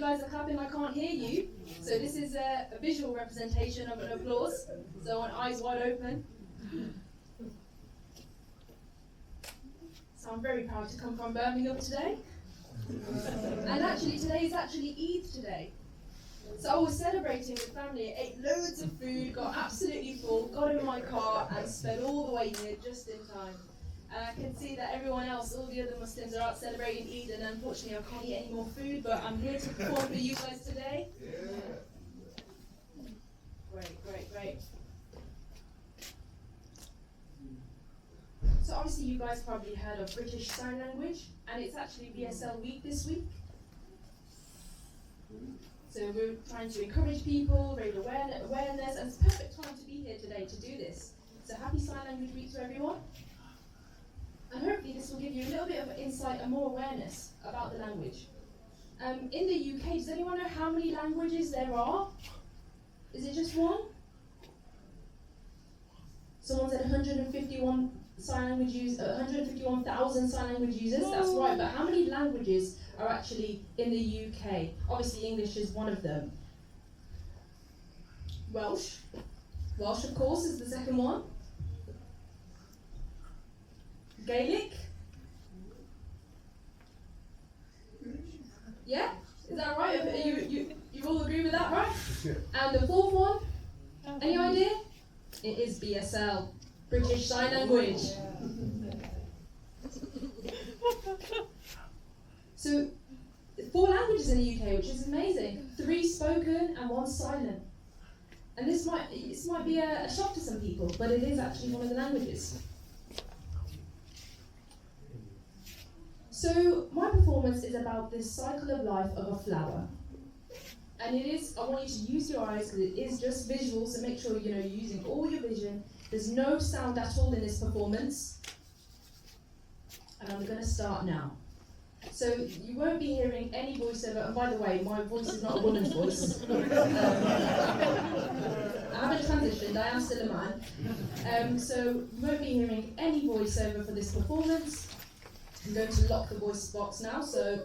guys are clapping, I can't hear you. So this is a visual representation of an applause. So on eyes wide open. So I'm very proud to come from Birmingham today. And actually today is actually Eid today. So I was celebrating with family, ate loads of food, got absolutely full, got in my car and sped all the way here just in time. And I can see that everyone else, all the other Muslims are out celebrating Eid, and unfortunately I can't eat any more food, but I'm here to perform for you guys today. Great. So obviously you guys probably heard of British Sign Language, and it's actually BSL week this week. So we're trying to encourage people, raise awareness, and it's a perfect time to be here today to do this. So happy Sign Language Week to everyone. And hopefully this will give you a little bit of insight and more awareness about the language. In the UK, does anyone know how many languages there are? Is it just one? Someone said 151 sign language 151,000 sign language users. That's right, but how many languages are actually in the UK? Obviously English is one of them. Welsh, of course, is the second one. Gaelic? Yeah? Is that right? You all agree with that, right? And the fourth one? Any idea? It is BSL, British Sign Language. So, 4 languages in the UK, which is amazing. 3 spoken and 1 silent. And this might be a shock to some people, but it is actually one of the languages. So my performance is about this cycle of life of a flower. And I want you to use your eyes because it is just visual, so make sure you're using all your vision. There's no sound at all in this performance. And I'm going to start now. So you won't be hearing any voiceover, and by the way, my voice is not a woman's voice. I haven't transitioned, I am still a man. So you won't be hearing any voiceover for this performance. I'm going to lock the voice box now, so...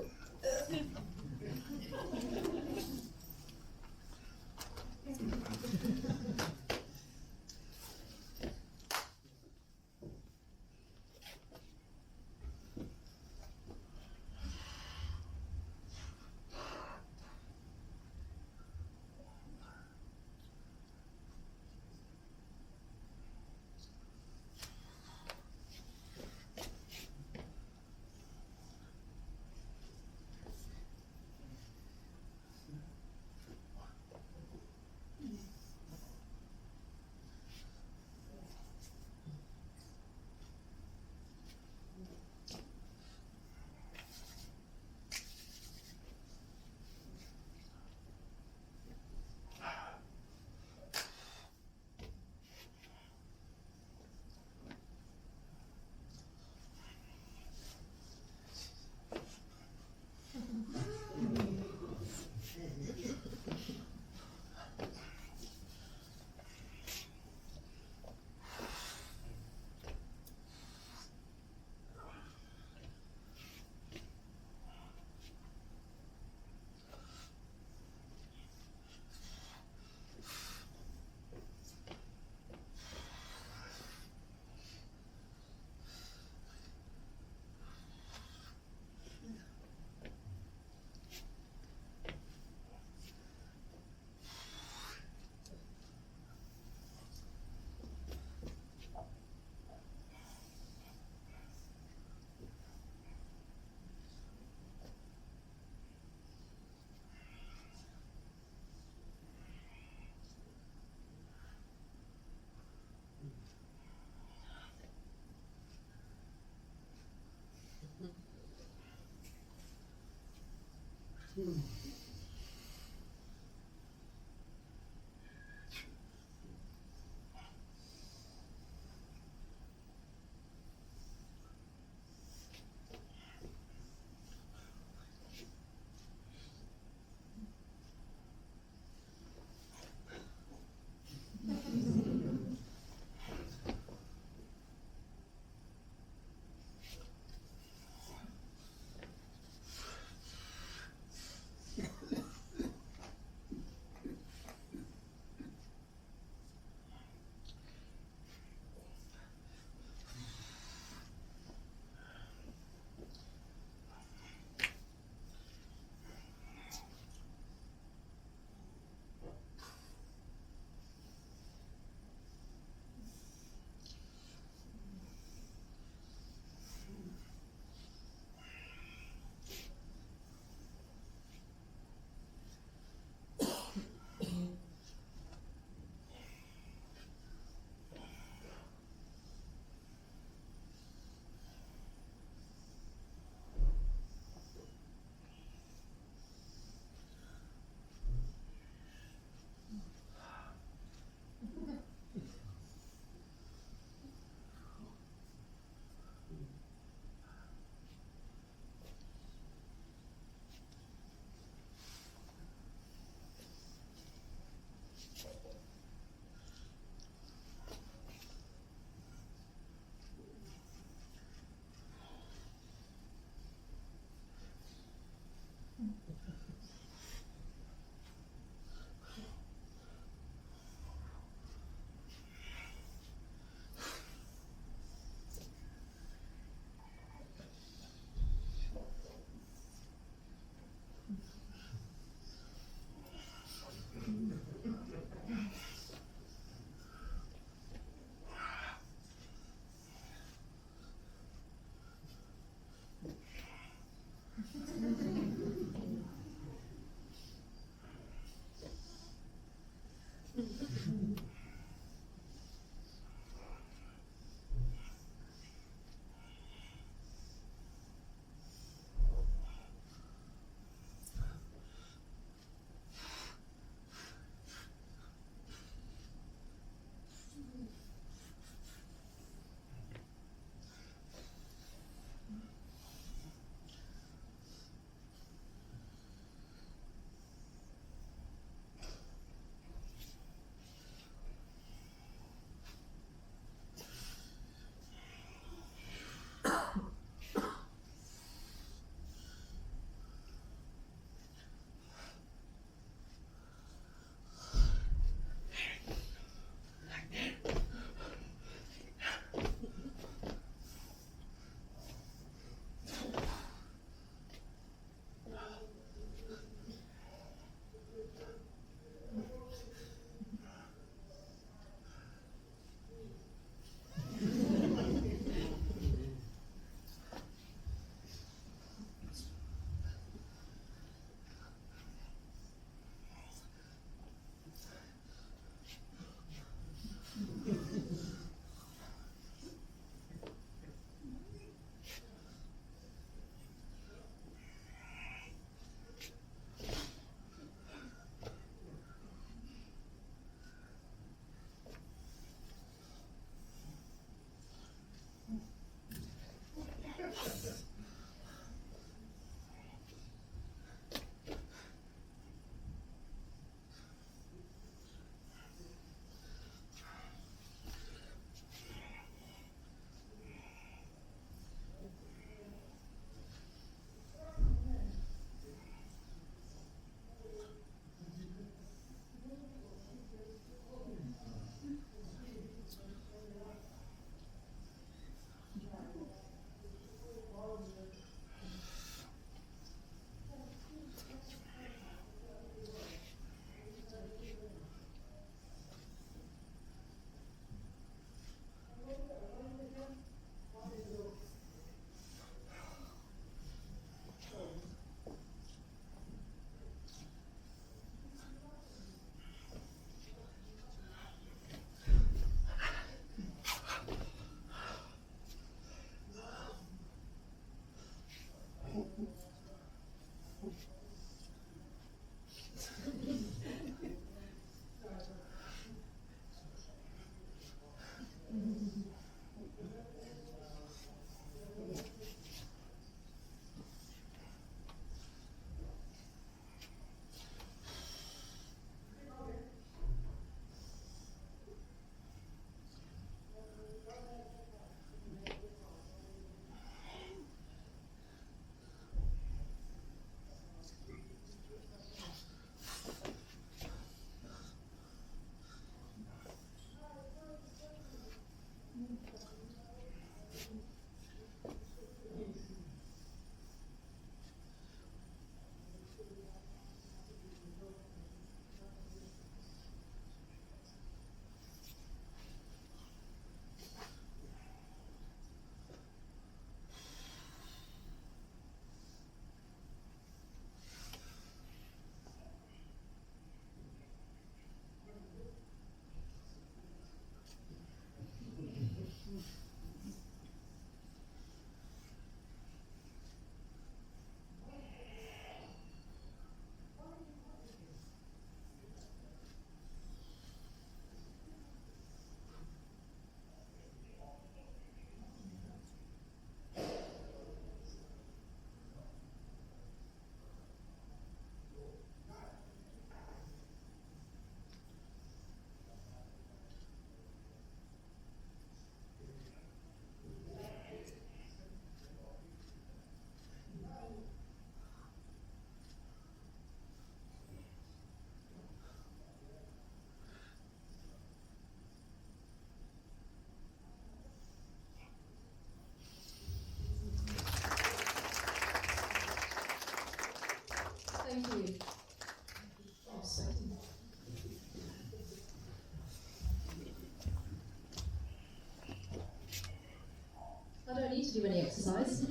do any exercise.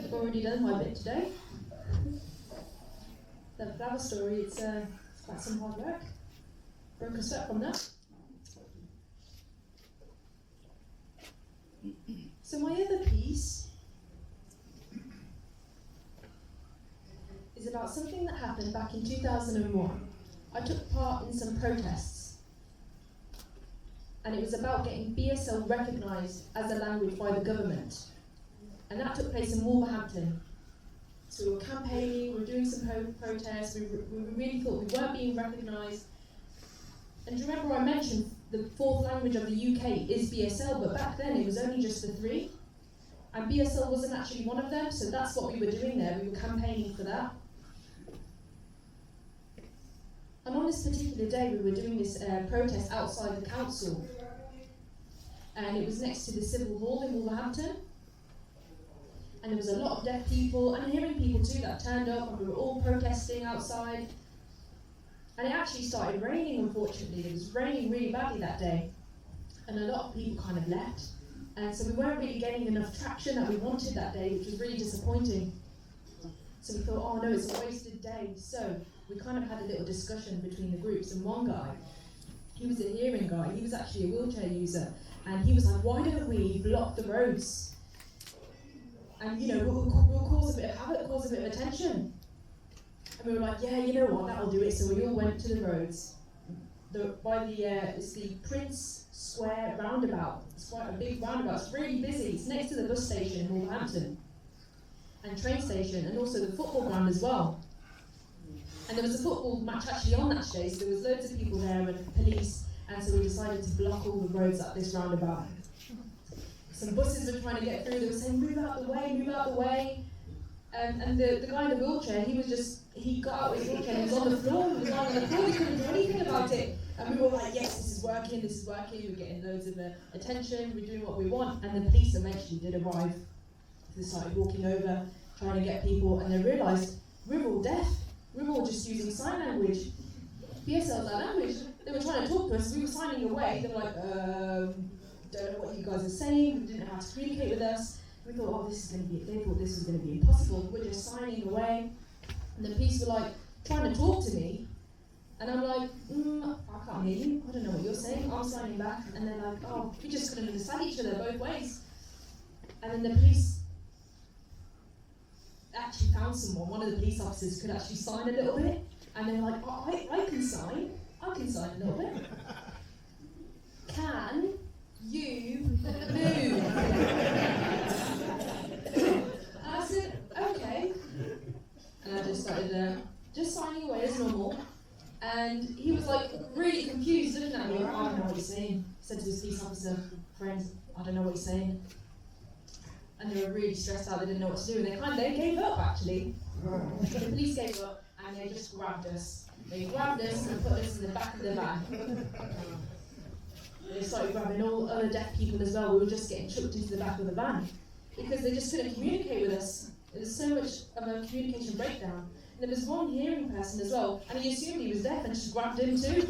I've already done my bit today. The flower story, it's quite some hard work. Broke a sweat from that. So my other piece is about something that happened back in 2001. I took part in some protests, and it was about getting BSL recognised as a language by the government. And that took place in Wolverhampton. So we were campaigning, we were doing some protests, we really thought we weren't being recognised. And do you remember I mentioned the fourth language of the UK is BSL, but back then it was only just the three. And BSL wasn't actually one of them, so that's what we were doing there, we were campaigning for that. And on this particular day, we were doing this protest outside the council. And it was next to the Civil Hall in Wolverhampton. And there was a lot of deaf people and hearing people too that turned up, and we were all protesting outside. And it actually started raining, unfortunately. It was raining really badly that day. And a lot of people kind of left. And so we weren't really getting enough traction that we wanted that day, which was really disappointing. So we thought, oh no, it's a wasted day. So we kind of had a little discussion between the groups, and one guy, he was a hearing guy, he was actually a wheelchair user, and he was like, why don't we block the roads? And you know, we'll cause a bit of havoc, cause a bit of attention. And we were like, yeah, you know what, that'll do it. So we all went to the roads. It's the Prince Square roundabout. It's quite a big roundabout, it's really busy. It's next to the bus station in Wolverhampton, and train station, and also the football ground as well. And there was a football match actually on that day, so there was loads of people there and police, and so we decided to block all the roads at this roundabout. Some buses were trying to get through, they were saying, move out the way, move out the way. And the guy in the wheelchair, he got out of his wheelchair, he was on the floor, he couldn't do anything about it. And we were like, yes, this is working, we're getting loads of attention, we're doing what we want. And the police eventually did arrive. They started walking over, trying to get people, and they realised we're all deaf. We're all just using sign language. BSL is our language. They were trying to talk to us, we were signing away. They were like, don't know what you guys are saying, we didn't know how to communicate with us. We thought, oh, they thought this was going to be impossible. We're just signing away. And the police were like, trying to talk to me. And I'm like, I can't hear you, I don't know what you're saying. I'm signing back. And they're like, oh, we just couldn't understand each other both ways. And then the police actually found someone, one of the police officers could actually sign a little bit. And they're like, oh, I can sign a little bit. Can you move? And I said, okay. And I just started just signing away as normal. And he was like really confused, looking at me. I don't know what he's saying. He said to his police officer, friends, I don't know what he's saying. And they were really stressed out, they didn't know what to do. And they gave up actually. The police gave up and they just grabbed us. They grabbed us and put us in the back of the van. They started grabbing all other deaf people as well. We were just getting chucked into the back of the van because they just couldn't communicate with us. There was so much of a communication breakdown. And there was one hearing person as well, and he assumed he was deaf and just grabbed him too.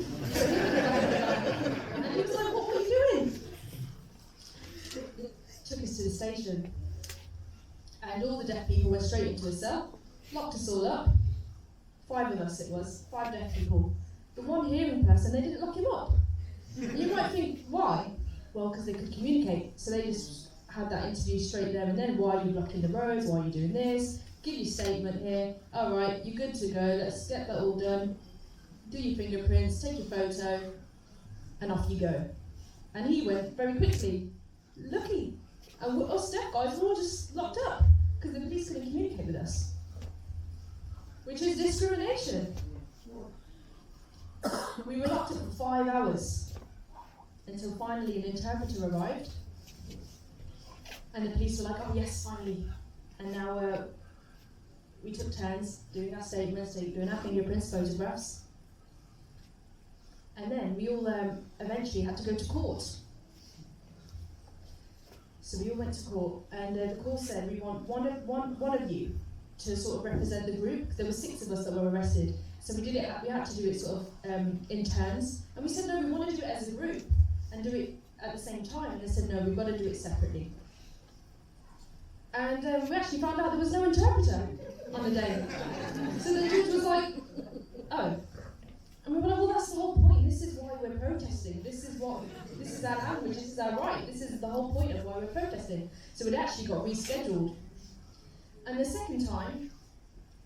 And he was like, what are you doing? Took us to the station. And all the deaf people went straight into a cell, locked us all up. 5 of us it was, 5 deaf people. The one hearing person, they didn't lock him up. You might think, why? Well, because they could communicate. So they just had that interview straight there and then. Why are you blocking the roads? Why are you doing this? Give your statement here. All right, you're good to go. Let's get that all done. Do your fingerprints, take your photo, and off you go. And he went very quickly. Lucky. And us deaf guys were all just locked up because the police couldn't communicate with us. Which is discrimination. We were locked up for 5 hours until finally an interpreter arrived. And the police were like, oh yes, finally. And now we took turns doing our statements, doing our fingerprints, photographs. And then we all eventually had to go to court. So we all went to court, and the court said, we want one of you to sort of represent the group. There were 6 of us that were arrested. So we had to do it sort of in turns. And we said, no, we want to do it as a group and do it at the same time. And they said, no, we've got to do it separately. And we actually found out there was no interpreter on the day. So the judge was like, oh. And we were like, well, that's the whole point. This is why we're protesting. This is our language, this is our right. This is the whole point of why we're protesting. So it actually got rescheduled. And the second time,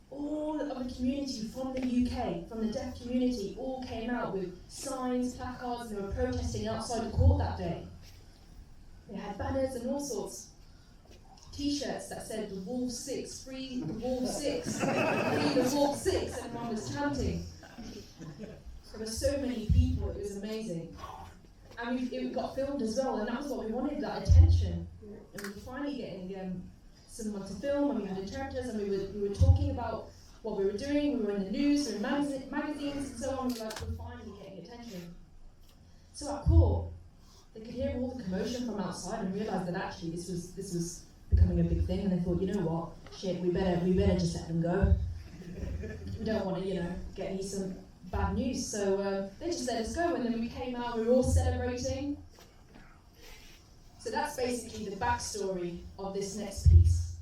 all of the community from the UK, from the deaf community, all came out with signs, placards, and they were protesting outside the court that day. They had banners and all sorts. T-shirts that said the Wolf 6, free the Wolf 6, free the Wolf 6, and everyone was chanting. There were so many people, it was amazing. And it got filmed as well, and that was what we wanted, that attention. And we were finally getting someone to film, and we had interpreters, and we were talking about what we were doing. We were in the news, we were in magazines, and so on. We were like, we're finally getting attention. So at court, they could hear all the commotion from outside and realised that actually this was becoming a big thing, and they thought, you know what, shit, we better just let them go. We don't want to, get any some bad news. So they just let us go, and then we came out. We were all celebrating. So that's basically the backstory of this next piece,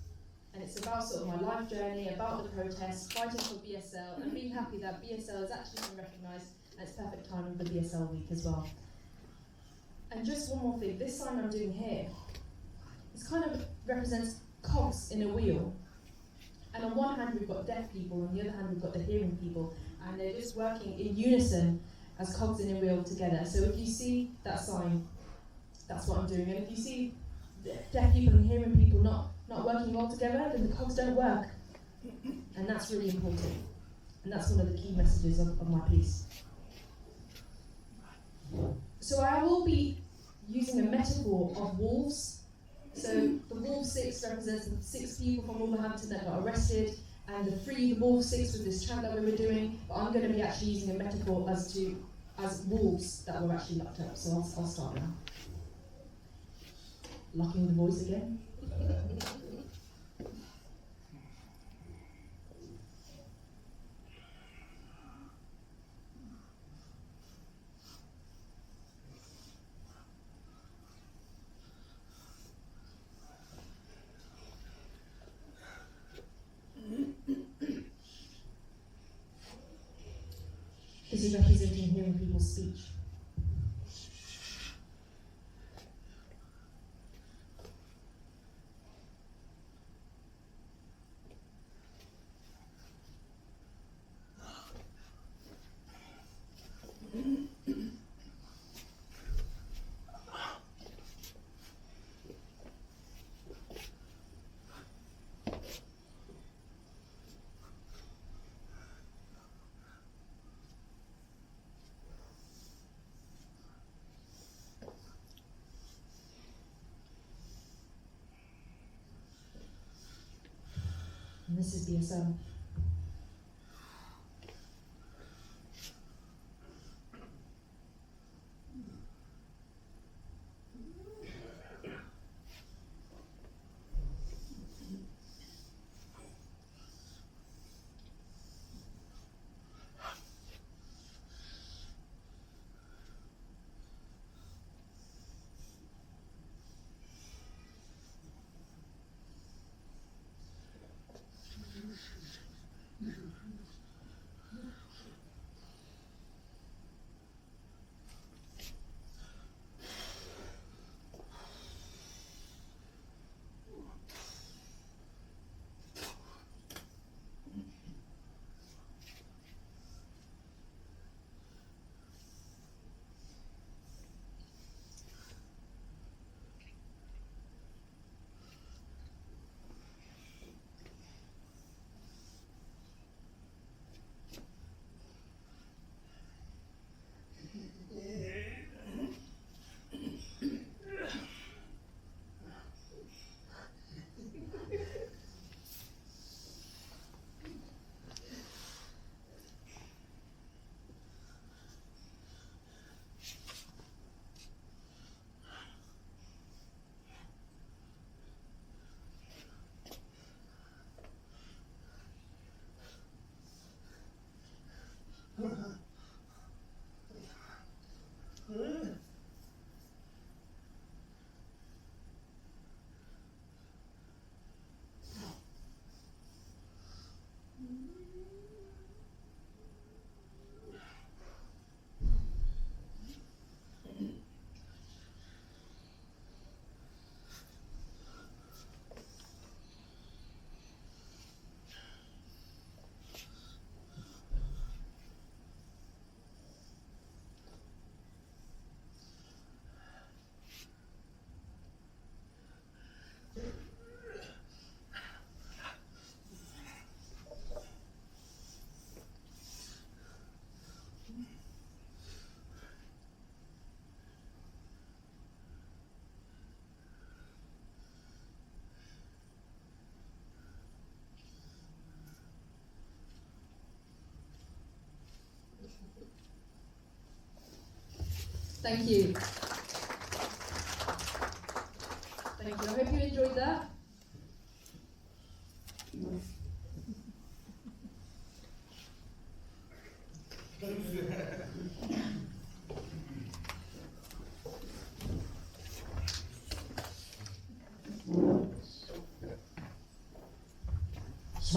and it's about sort of my life journey, about the protests, fighting for BSL, and being happy that BSL has actually been recognised, and it's perfect timing for BSL week as well. And just one more thing, this sign I'm doing here, this kind of represents cogs in a wheel. And on one hand we've got deaf people, on the other hand we've got the hearing people, and they're just working in unison as cogs in a wheel together. So if you see that sign, that's what I'm doing. And if you see deaf people and hearing people not working well together, then the cogs don't work. And that's really important. And that's one of the key messages of my piece. So I will be using a metaphor of wolves. So the Wolf 6 represents the 6 people from Wolverhampton that got arrested, and the Free the Wolf 6 was this chant that we were doing, but I'm going to be actually using a metaphor as wolves that were actually locked up. So I'll start now. Locking the voice again. This is representing hearing people's speech. And this is BSL. Thank you. Thank you. I hope you enjoyed that.